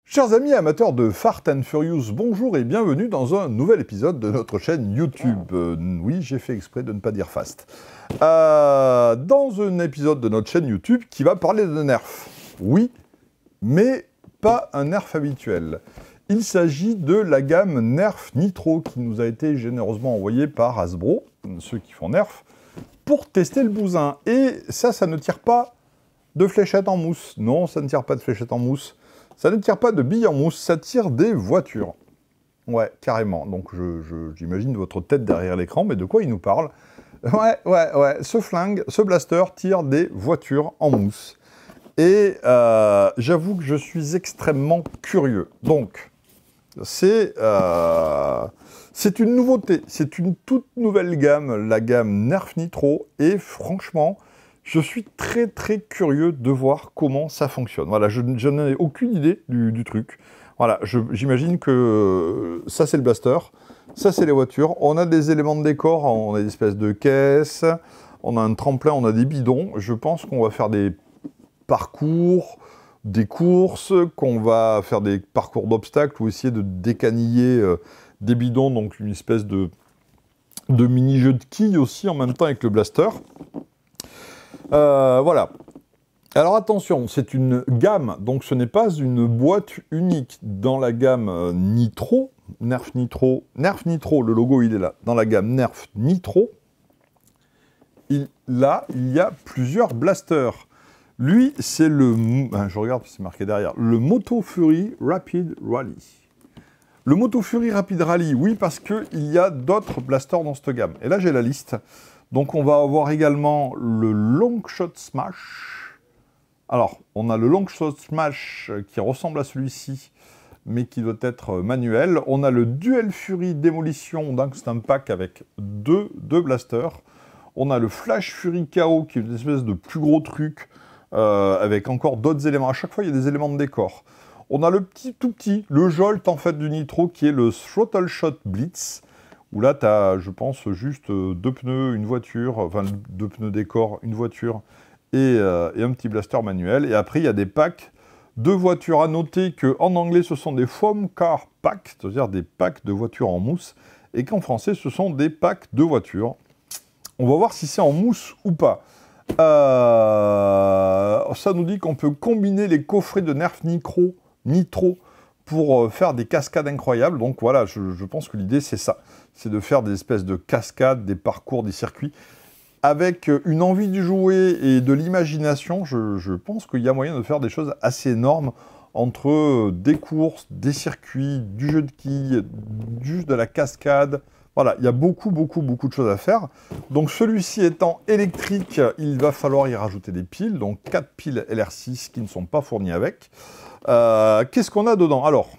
Chers amis amateurs de Fart and Furious, bonjour et bienvenue dans un nouvel épisode de notre chaîne YouTube. Oui, j'ai fait exprès de ne pas dire fast. Dans un épisode de notre chaîne YouTube qui va parler de Nerf. Oui, mais pas un Nerf habituel. Il s'agit de la gamme Nerf Nitro qui nous a été généreusement envoyée par Hasbro, ceux qui font Nerf, pour tester le bousin. Et ça ne tire pas de fléchettes en mousse. Non, ça ne tire pas de fléchettes en mousse. Ça ne tire pas de billes en mousse, ça tire des voitures. Ouais, carrément. Donc j'imagine votre tête derrière l'écran, mais de quoi il nous parle? Ouais. Ce flingue, ce blaster tire des voitures en mousse. Et j'avoue que je suis extrêmement curieux. Donc, c'est une nouveauté. C'est une toute nouvelle gamme, la gamme Nerf Nitro. Et franchement, je suis très curieux de voir comment ça fonctionne. Voilà, je n'ai aucune idée du truc. Voilà, j'imagine que ça c'est le blaster, ça c'est les voitures. On a des éléments de décor, on a des espèces de caisses, on a un tremplin, on a des bidons. Je pense qu'on va faire des parcours, des courses, qu'on va faire des parcours d'obstacles ou essayer de décaniller des bidons, donc une espèce de mini-jeu de quilles aussi en même temps avec le blaster. Voilà. Alors attention, c'est une gamme, donc ce n'est pas une boîte unique. Dans la gamme Nitro, Nerf Nitro, le logo il est là. Dans la gamme Nerf Nitro, il y a plusieurs blasters. Lui, c'est je regarde, c'est marqué derrière, le Moto Fury Rapid Rally. Le Moto Fury Rapid Rally, oui, parce qu'il y a d'autres blasters dans cette gamme. Et là, j'ai la liste. Donc on va avoir également le Longshot Smash. Alors, on a le Longshot Smash qui ressemble à celui-ci, mais qui doit être manuel. On a le Duel Fury Démolition, donc c'est un pack avec deux blasters. On a le Flash Fury KO, qui est une espèce de plus gros truc, avec encore d'autres éléments. À chaque fois, il y a des éléments de décor. On a le tout petit, le Jolt en fait du Nitro, qui est le Throttle Shot Blitz, où là, tu as, je pense, juste deux pneus, une voiture, enfin deux pneus décor, une voiture et un petit blaster manuel. Et après, il y a des packs de voitures. À noter qu'en anglais, ce sont des Foam Car Packs, c'est-à-dire des packs de voitures en mousse, et qu'en français, ce sont des packs de voitures. On va voir si c'est en mousse ou pas. Ça nous dit qu'on peut combiner les coffrets de Nerf Nitro pour faire des cascades incroyables. Donc voilà, je pense que l'idée c'est ça. C'est de faire des espèces de cascades, des parcours, des circuits. Avec une envie de jouer et de l'imagination, je pense qu'il y a moyen de faire des choses assez énormes entre des courses, des circuits, du jeu de quilles, juste de la cascade. Voilà, il y a beaucoup de choses à faire. Donc celui-ci étant électrique, il va falloir y rajouter des piles. Donc 4 piles LR6 qui ne sont pas fournies avec. Qu'est-ce qu'on a dedans? Alors,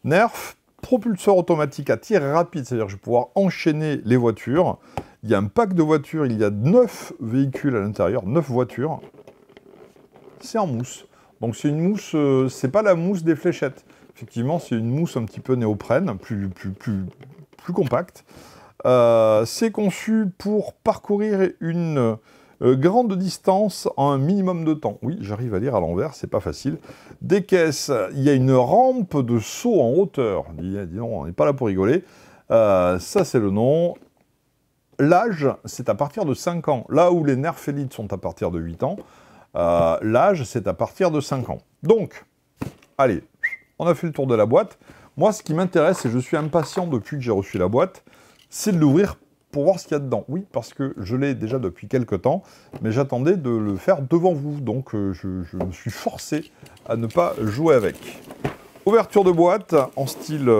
Nerf, propulseur automatique à tir rapide, c'est-à-dire que je vais pouvoir enchaîner les voitures. Il y a un pack de voitures, il y a 9 véhicules à l'intérieur, 9 voitures. C'est en mousse. Donc c'est une mousse, c'est pas la mousse des fléchettes. Effectivement, c'est une mousse un petit peu néoprène, plus compacte. C'est conçu pour parcourir une grande distance en un minimum de temps. Oui, j'arrive à lire à l'envers, c'est pas facile. Des caisses, il y a une rampe de saut en hauteur. Dis donc, on n'est pas là pour rigoler. Ça, c'est le nom. L'âge, c'est à partir de 5 ans. Là où les Nerf Elite sont à partir de 8 ans, l'âge, c'est à partir de 5 ans. Donc, allez, on a fait le tour de la boîte. Moi, ce qui m'intéresse, et je suis impatient depuis que j'ai reçu la boîte, c'est de l'ouvrir pour voir ce qu'il y a dedans. Oui, parce que je l'ai déjà depuis quelques temps, mais j'attendais de le faire devant vous. Donc, je me suis forcé à ne pas jouer avec. Ouverture de boîte en style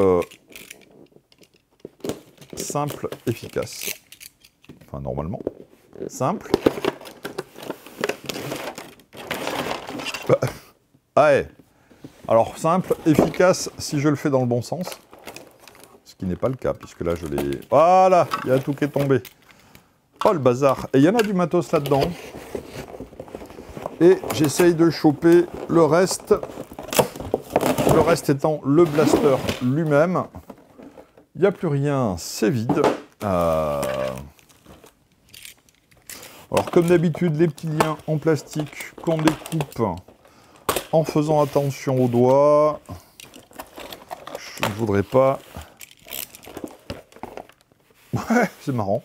simple, efficace. Enfin, normalement, simple. Ouais. Alors, simple, efficace, si je le fais dans le bon sens. Ce qui n'est pas le cas, puisque là, je l'ai... Voilà, il y a tout qui est tombé. Oh, le bazar. Et il y en a du matos là-dedans. Et j'essaye de choper le reste. Le reste étant le blaster lui-même. Il n'y a plus rien, c'est vide. Alors, comme d'habitude, les petits liens en plastique qu'on découpe en faisant attention aux doigts. Je ne voudrais pas... Ouais, c'est marrant.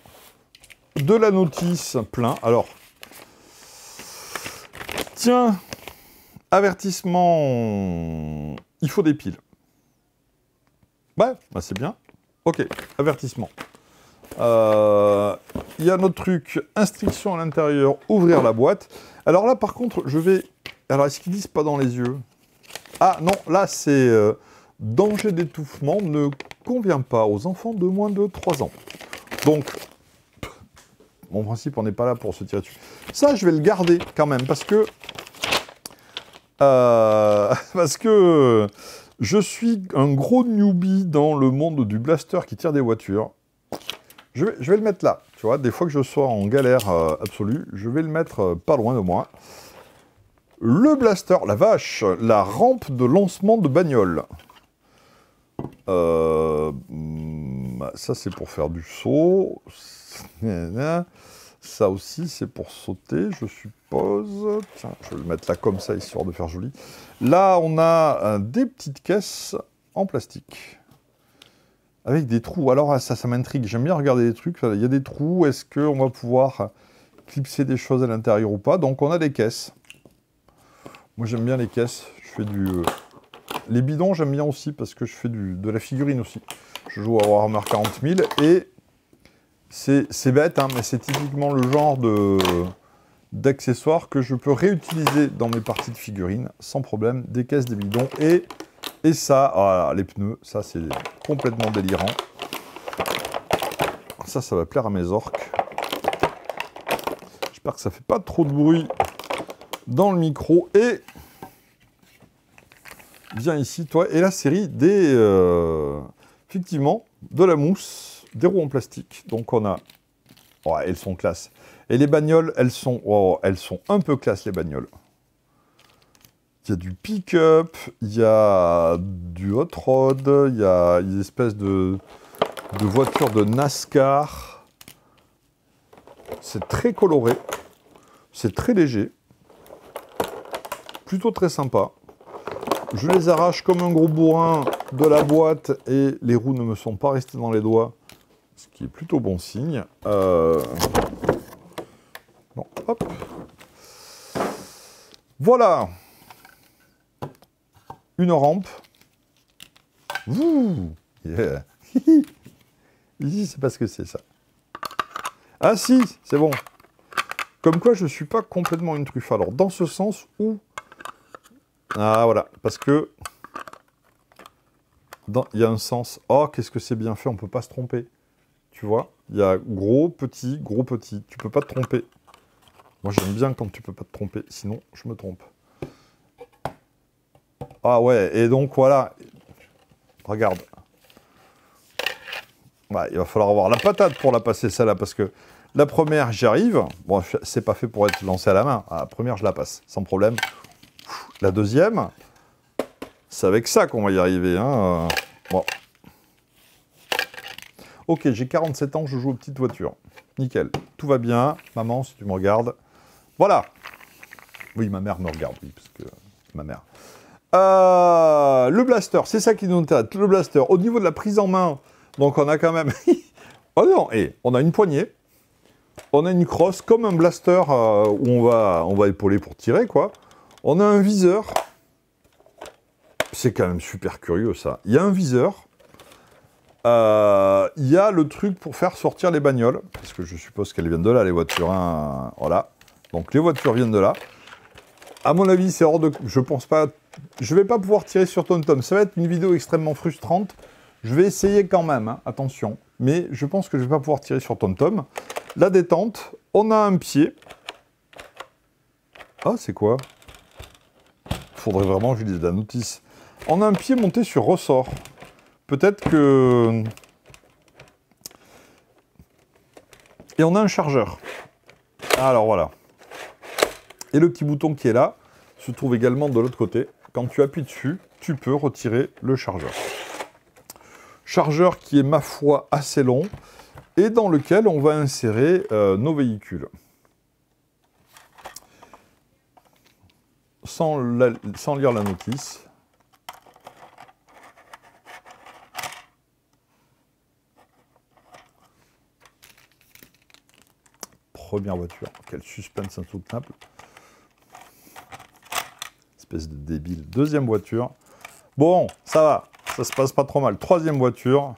De la notice plein. Alors, tiens, avertissement, il faut des piles. Ouais, bah c'est bien. Ok, avertissement. Il y a notre truc, instruction à l'intérieur, ouvrir la boîte. Alors là, par contre, je vais... Alors, est-ce qu'ils disent pas dans les yeux? Ah non, là, c'est danger d'étouffement ne convient pas aux enfants de moins de 3 ans. Donc, mon principe, on n'est pas là pour se tirer dessus. Ça, je vais le garder quand même, parce que je suis un gros newbie dans le monde du blaster qui tire des voitures. Je vais le mettre là, tu vois, des fois que je sois en galère absolue, je vais le mettre pas loin de moi. Le blaster, la vache, la rampe de lancement de bagnole. Ça, c'est pour faire du saut. Ça aussi, c'est pour sauter, je suppose. Tiens, je vais le mettre là comme ça, histoire de faire joli. Là, on a des petites caisses en plastique. Avec des trous. Alors, ça m'intrigue. J'aime bien regarder les trucs. Il y a des trous. Est-ce qu'on va pouvoir clipser des choses à l'intérieur ou pas? Donc, on a des caisses. Moi, j'aime bien les caisses. Je fais du... Les bidons, j'aime bien aussi parce que je fais de la figurine aussi. Je joue à Warhammer 40 000 et c'est bête, hein, mais c'est typiquement le genre d'accessoires que je peux réutiliser dans mes parties de figurines sans problème. Des caisses, des bidons et ça, voilà, les pneus, ça c'est complètement délirant. Ça va plaire à mes orques. J'espère que ça fait pas trop de bruit dans le micro et... Viens ici, toi, et la série des... effectivement, de la mousse, des roues en plastique. Donc on a... Ouais, elles sont classe. Et les bagnoles, elles sont un peu classe, les bagnoles. Il y a du pick-up, il y a du hot rod, il y a une espèce de voiture de NASCAR. C'est très coloré, c'est très léger, plutôt très sympa. Je les arrache comme un gros bourrin de la boîte et les roues ne me sont pas restées dans les doigts, ce qui est plutôt bon signe. Bon, hop. Voilà. Une rampe. Ouh, yeah. Ici, c'est pas ce que c'est ça. Ah si, c'est bon. Comme quoi, je ne suis pas complètement une truffe. Alors, dans ce sens où... Ah, voilà. Parce que... Il y a un sens... Oh, qu'est-ce que c'est bien fait, on ne peut pas se tromper. Tu vois? Il y a gros, petit, gros, petit. Tu peux pas te tromper. Moi, j'aime bien quand tu peux pas te tromper. Sinon, je me trompe. Ah ouais, et donc, voilà. Regarde. Ouais, il va falloir avoir la patate pour la passer, celle-là, parce que la première, j'y arrive. Bon, c'est pas fait pour être lancé à la main. La première, je la passe, sans problème. La deuxième, c'est avec ça qu'on va y arriver. Hein. Bon. Ok, j'ai 47 ans, je joue aux petites voitures. Nickel. Tout va bien. Maman, si tu me regardes. Voilà. Oui, ma mère me regarde, oui, parce que c'est ma mère. Le blaster, c'est ça qui nous intéresse. Le blaster, au niveau de la prise en main, donc on a quand même... oh non, et on a une poignée. On a une crosse, comme un blaster où on va épauler pour tirer, quoi. On a un viseur. C'est quand même super curieux, ça. Il y a un viseur. Il y a le truc pour faire sortir les bagnoles. Parce que je suppose qu'elles viennent de là, les voitures. Hein. Voilà. Donc, les voitures viennent de là. À mon avis, c'est hors de... Je pense pas... Je vais pas pouvoir tirer sur TomTom. Ça va être une vidéo extrêmement frustrante. Je vais essayer quand même, hein. Attention. Mais je pense que je vais pas pouvoir tirer sur TomTom. La détente. On a un pied. Ah, c'est quoi? Faudrait vraiment que je lise la notice. On a un pied monté sur ressort. Peut-être que... Et on a un chargeur. Alors voilà. Et le petit bouton qui est là se trouve également de l'autre côté. Quand tu appuies dessus, tu peux retirer le chargeur. Chargeur qui est, ma foi, assez long et dans lequel on va insérer nos véhicules. Sans lire la notice. première voiture. Quel suspense insoutenable. Espèce de débile. Deuxième voiture. Bon, ça va. Ça se passe pas trop mal. Troisième voiture.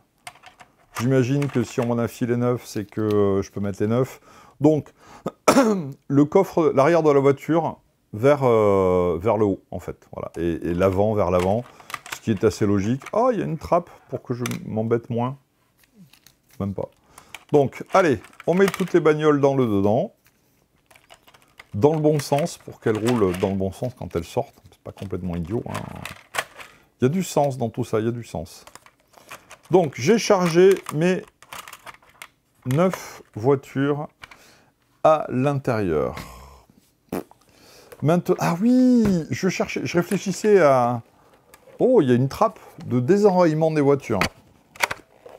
J'imagine que si on m'en a filé 9, c'est que je peux mettre les 9. Donc, le coffre, l'arrière de la voiture vers le haut, en fait. Voilà. Et l'avant vers l'avant, ce qui est assez logique. Oh, il y a une trappe pour que je m'embête moins. Même pas. Donc, allez, on met toutes les bagnoles dans le dedans. Dans le bon sens, pour qu'elles roulent dans le bon sens quand elles sortent. C'est pas complètement idiot. Hein. Il y a du sens dans tout ça, il y a du sens. Donc, j'ai chargé mes 9 voitures à l'intérieur. Maintenant, ah oui, je réfléchissais à... Oh, il y a une trappe de désenraillement des voitures.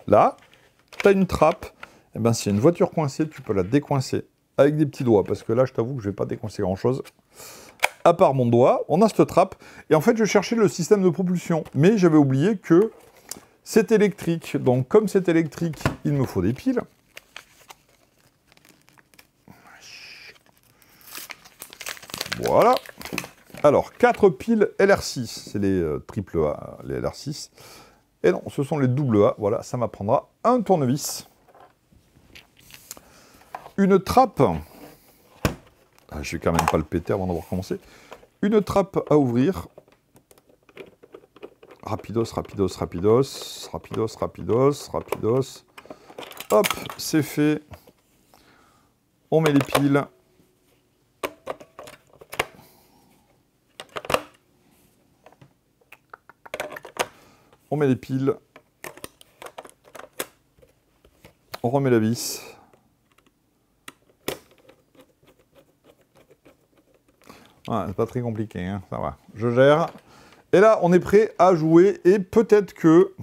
Là, tu as une trappe. Eh bien, s'il y a une voiture coincée, tu peux la décoincer avec des petits doigts. Parce que là, je t'avoue que je ne vais pas décoincer grand-chose. À part mon doigt, on a cette trappe. Et en fait, je cherchais le système de propulsion. Mais j'avais oublié que c'est électrique. Donc, comme c'est électrique, il me faut des piles. Voilà. Alors, 4 piles LR6. C'est les triple A, les LR6. Et non, ce sont les double A. Voilà, ça m'apprendra un tournevis. Une trappe. Ah, je vais quand même pas le péter avant d'avoir commencé. Une trappe à ouvrir. Rapidos, rapidos, rapidos. Rapidos, rapidos, rapidos. Hop, c'est fait. On met les piles. On met les piles. On remet la vis. Ouais, c'est pas très compliqué, hein, ça va. Je gère. Et là, on est prêt à jouer. Et peut-être que...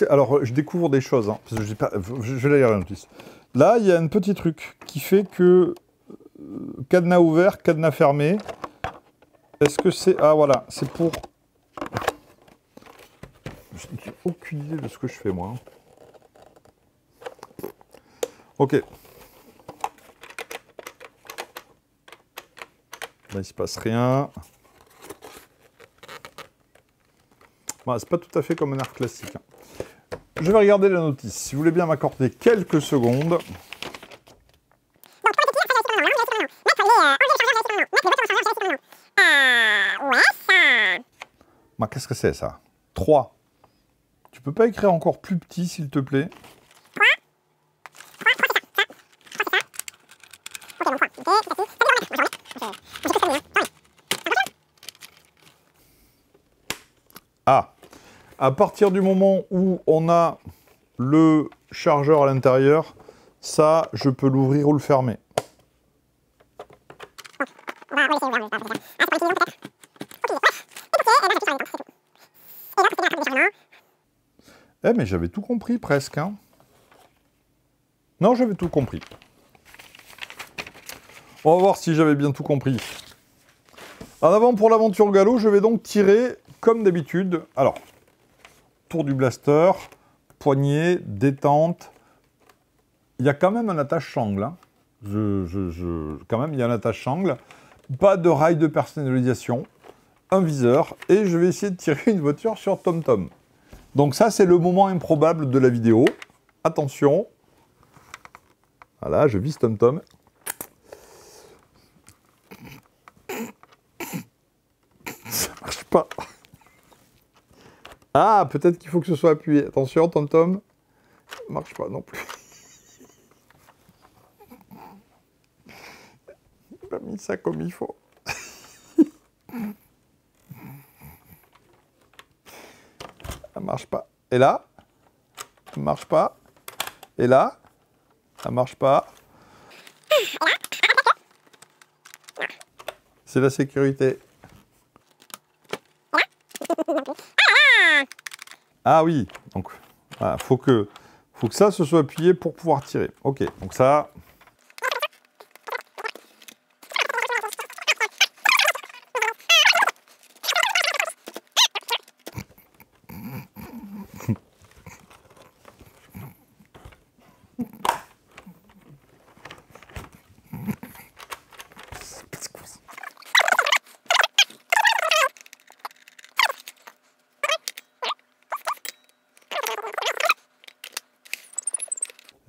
Alors, je découvre des choses. Hein, parce que j'ai pas... Je vais lire la notice. Là, il y a un petit truc qui fait que... cadenas ouvert, cadenas fermé. Est-ce que c'est... Ah, voilà. C'est pour... Je n'ai aucune idée de ce que je fais, moi. Ok. Là, il ne se passe rien. Bon, c'est pas tout à fait comme un arc classique. Hein. Je vais regarder la notice. Si vous voulez bien m'accorder quelques secondes. Bah, qu'est-ce que c'est, ça? 3. Tu peux pas écrire encore plus petit, s'il te plaît? Ah, à partir du moment où on a le chargeur à l'intérieur, ça, je peux l'ouvrir ou le fermer. Eh, mais j'avais tout compris, presque, hein. Non, j'avais tout compris. On va voir si j'avais bien tout compris. En avant pour l'aventure galop, je vais donc tirer comme d'habitude. Alors, tour du blaster, poignée, détente. Il y a quand même un attache-sangle. Hein. Quand même, il y a un attache-sangle. Pas de rail de personnalisation. Un viseur. Et je vais essayer de tirer une voiture sur TomTom. Donc ça, c'est le moment improbable de la vidéo. Attention. Voilà, je vise TomTom. Ça marche pas. Ah, peut-être qu'il faut que ce soit appuyé. Attention, TomTom. Ça marche pas non plus. J'ai pas mis ça comme il faut. Ça marche pas. Et là, ça marche pas. Et là, ça marche pas. C'est la sécurité. Ah oui, donc voilà, faut que ça se soit appuyé pour pouvoir tirer. Ok, donc ça.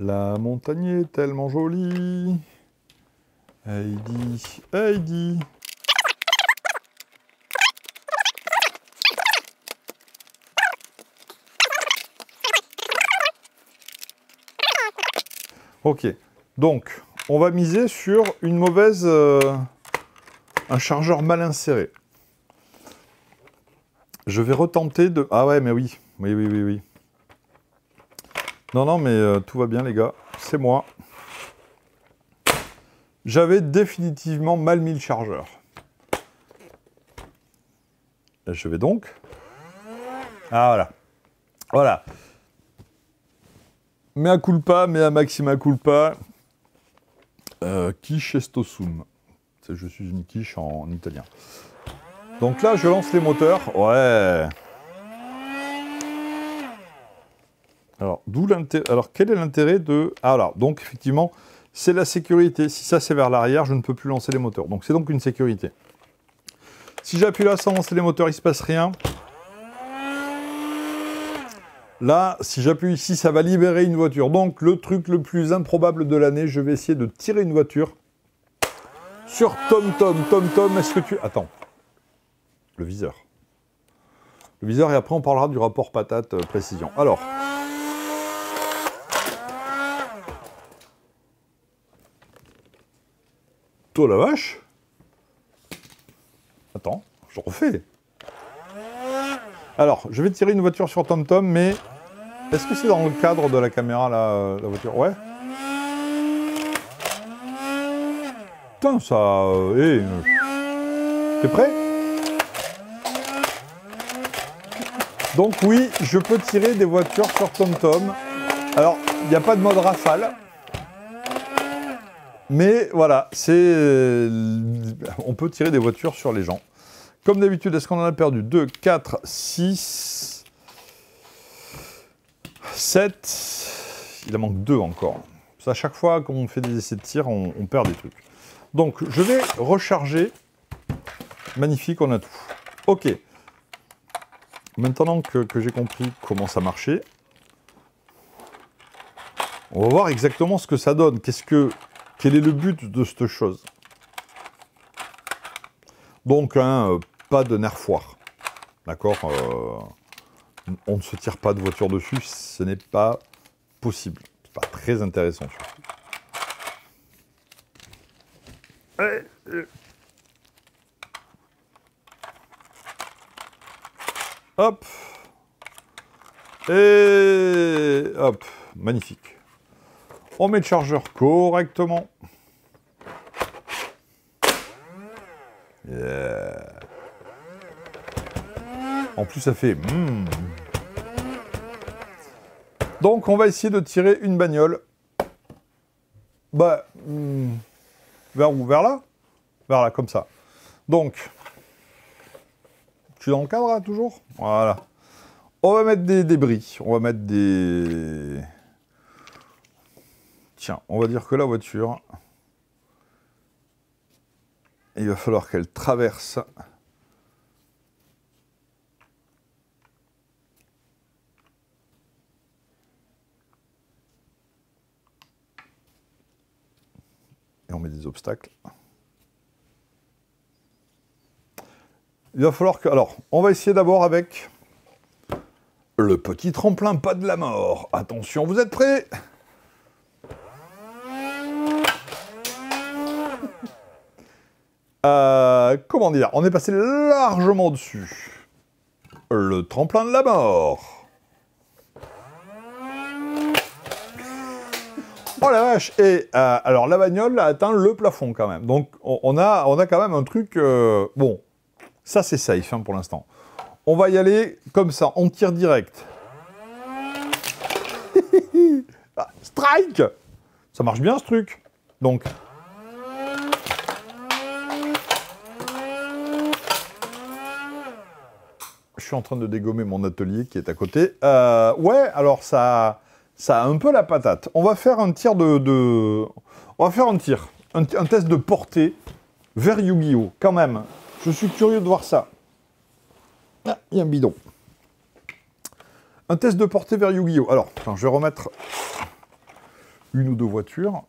La montagne est tellement jolie. Heidi, Heidi. Ok, donc on va miser sur une mauvaise... un chargeur mal inséré. Je vais retenter de... Ah ouais, mais oui. Oui. Non, mais tout va bien, les gars. C'est moi. J'avais définitivement mal mis le chargeur. Et je vais donc... Ah, voilà. Voilà. Mea culpa, mea maxima culpa. Quiche esto sum. Je suis une quiche en italien. Donc là, je lance les moteurs. Ouais. Alors, alors, quel est l'intérêt de... Ah, alors, donc, effectivement, c'est la sécurité. Si ça, c'est vers l'arrière, je ne peux plus lancer les moteurs. Donc, c'est donc une sécurité. Si j'appuie là sans lancer les moteurs, il ne se passe rien. Là, si j'appuie ici, ça va libérer une voiture. Donc, le truc le plus improbable de l'année, je vais essayer de tirer une voiture sur TomTom. TomTom, est-ce que tu... Attends. Le viseur. Le viseur, et après, on parlera du rapport patate précision. Alors... Oh la vache. Attends, je refais. Alors, je vais tirer une voiture sur TomTom, mais... Est-ce que c'est dans le cadre de la caméra, la voiture? Ouais. Putain, ça... T'es prêt? Donc oui, je peux tirer des voitures sur TomTom. Alors, il n'y a pas de mode rafale. Mais voilà, on peut tirer des voitures sur les gens. Comme d'habitude, est-ce qu'on en a perdu 2, 4, 6, 7. Il en manque 2 encore. À chaque fois qu'on fait des essais de tir, on perd des trucs. Donc, je vais recharger. Magnifique, on a tout. Ok. Maintenant que j'ai compris comment ça marchait, on va voir exactement ce que ça donne. Quel est le but de cette chose? Donc, pas de nerf foire. D'accord, on ne se tire pas de voiture dessus, ce n'est pas possible. C'est pas très intéressant, surtout. Hop. Et hop. Magnifique. On met le chargeur correctement. Yeah. En plus, ça fait... Donc, on va essayer de tirer une bagnole. Bah... vers où? Vers là? Vers là, comme ça. Donc... Je suis dans le cadre, là, toujours? Voilà. On va mettre des débris. On va mettre des... Tiens, on va dire que la voiture... Il va falloir qu'elle traverse... Et on met des obstacles. Il va falloir que... Alors, on va essayer d'abord avec... le petit tremplin pas de la mort. Attention, vous êtes prêts? Comment dire? On est passé largement dessus. Le tremplin de la mort. Oh la vache! Et alors la bagnole a atteint le plafond quand même. Donc on a quand même un truc... bon, ça c'est safe hein, pour l'instant. On va y aller comme ça, on tire direct. Ah, strike! Ça marche bien ce truc. Donc... Je suis en train de dégommer mon atelier qui est à côté. Ouais, alors ça a un peu la patate. On va faire un tir On va faire un tir. Un test de portée vers Yu-Gi-Oh! Quand même. Je suis curieux de voir ça. Ah, il y a un bidon. Un test de portée vers Yu-Gi-Oh! Alors, attends, je vais remettre... une ou deux voitures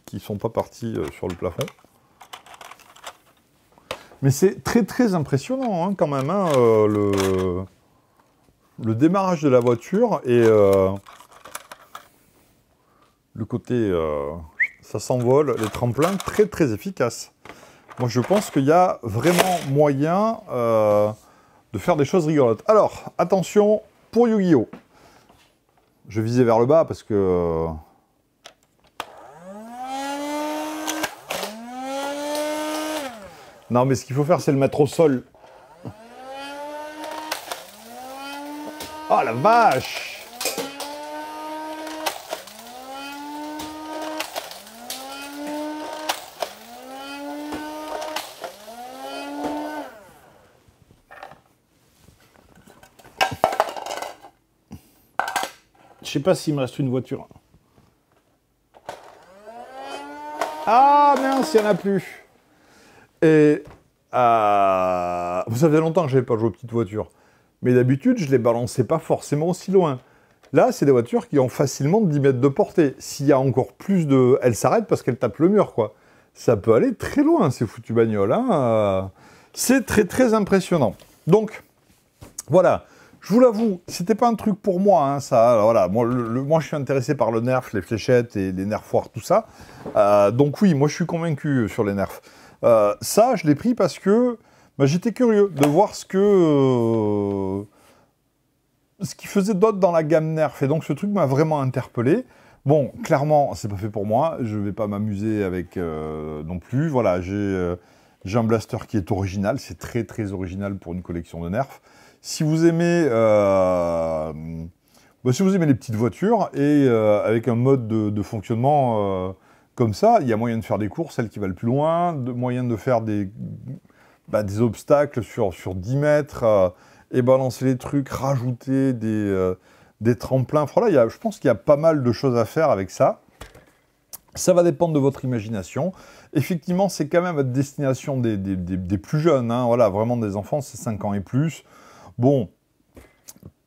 qui ne sont pas parties sur le plafond. Mais c'est très très impressionnant hein, quand même, hein, le démarrage de la voiture et le côté ça s'envole, les tremplins, très très efficaces. Moi je pense qu'il y a vraiment moyen de faire des choses rigolotes. Alors, attention, pour Yu-Gi-Oh! Je visais vers le bas parce que... Non, mais ce qu'il faut faire, c'est le mettre au sol. Oh la vache! Je sais pas s'il me reste une voiture. Ah mince, il n'y en a plus. Et vous savez longtemps que je n'avais pas joué aux petites voitures. Mais d'habitude, je ne les balançais pas forcément aussi loin. Là, c'est des voitures qui ont facilement 10 mètres de portée. S'il y a encore plus de... Elles s'arrêtent parce qu'elles tapent le mur, quoi. Ça peut aller très loin, ces foutues bagnoles. Hein. C'est très, très impressionnant. Donc, voilà. Je vous l'avoue, c'était pas un truc pour moi, hein, ça. Alors, voilà, moi, je suis intéressé par le nerf, les fléchettes et les nerfoirs, tout ça. Donc oui, moi, je suis convaincu sur les nerfs. Ça, je l'ai pris parce que bah, j'étais curieux de voir ce qu'il faisait d'autre dans la gamme nerf. Et donc, ce truc m'a vraiment interpellé. Bon, clairement, c'est pas fait pour moi. Je vais pas m'amuser avec non plus. Voilà, j'ai un blaster qui est original. C'est très, très original pour une collection de nerfs. Si vous aimez, si vous aimez les petites voitures et avec un mode de fonctionnement comme ça, il y a moyen de faire des courses, celles qui valent plus loin, moyen de faire des obstacles sur 10 mètres et balancer les trucs, rajouter des tremplins. Voilà, je pense qu'il y a pas mal de choses à faire avec ça. Ça va dépendre de votre imagination. Effectivement, c'est quand même à destination des plus jeunes. Hein, voilà, vraiment des enfants, c'est 5 ans et plus. Bon,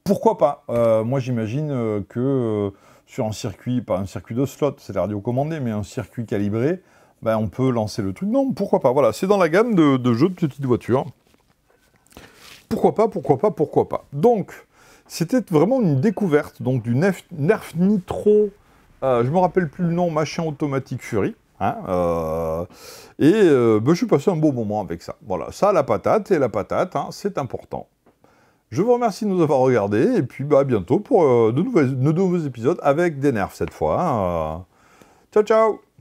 pourquoi pas moi, j'imagine que sur un circuit, pas un circuit de slot, c'est la radio commandée, mais un circuit calibré, ben, on peut lancer le truc. Non, pourquoi pas. Voilà, c'est dans la gamme de jeux de petites voitures. Pourquoi pas, pourquoi pas, pourquoi pas. Donc, c'était vraiment une découverte donc du Nerf Nitro, je me rappelle plus le nom, machin automatique Fury. Hein, je suis passé un beau moment avec ça. Voilà, ça, la patate, et la patate, hein, c'est important. Je vous remercie de nous avoir regardés, et puis bah, à bientôt pour de nouveaux épisodes avec des nerfs cette fois. Hein. Ciao, ciao!